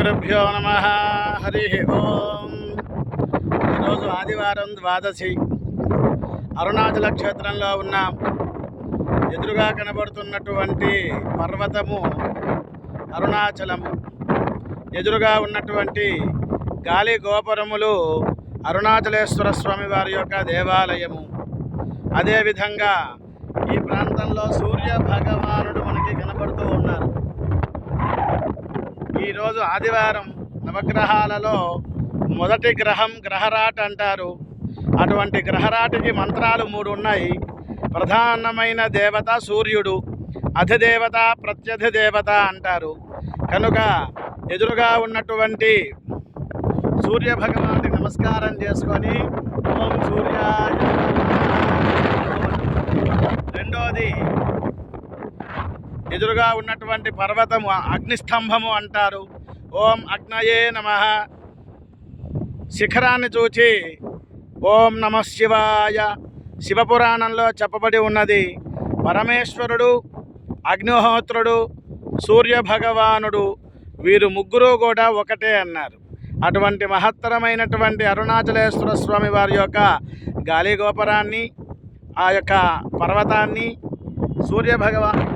శ్రీగురుభ్యో నమ. హరి ఓం. ఈరోజు ఆదివారం ద్వాదశి. అరుణాచల క్షేత్రంలో ఉన్న ఎదురుగా కనబడుతున్నటువంటి పర్వతము అరుణాచలము. ఎదురుగా ఉన్నటువంటి గాలి గోపురములు అరుణాచలేశ్వర స్వామి వారి యొక్క దేవాలయము. అదేవిధంగా ఈ ప్రాంతంలో సూర్య భగవానుడు మనకి కనబడుతూ ఉన్నారు. ఈరోజు ఆదివారం. నవగ్రహాలలో మొదటి గ్రహం గ్రహరాట్ అంటారు. అటువంటి గ్రహరాటికి మంత్రాలు 3 ఉన్నాయి. ప్రధానమైన దేవత సూర్యుడు, అధిదేవత ప్రత్యధిదేవత అంటారు. కనుక ఎదురుగా ఉన్నటువంటి సూర్య భగవానుడికి నమస్కారం చేసుకొని ఓం సూర్యాయ. రెండోది, ఎదురుగా ఉన్నటువంటి పర్వతము అగ్నిస్తంభము అంటారు. ఓం అగ్నయే నమః. శిఖరాన్ని చూచి ఓం నమ శివాయ. శివపురాణంలో చెప్పబడి ఉన్నది, పరమేశ్వరుడు, అగ్నిహోత్రుడు, సూర్య భగవానుడు వీరు ముగ్గురు కూడా ఒకటే అన్నారు. అటువంటి మహత్తరమైనటువంటి అరుణాచలేశ్వర స్వామి వారి యొక్క గాలి గోపురాన్ని, ఆ యొక్క పర్వతాన్ని, సూర్య భగవాను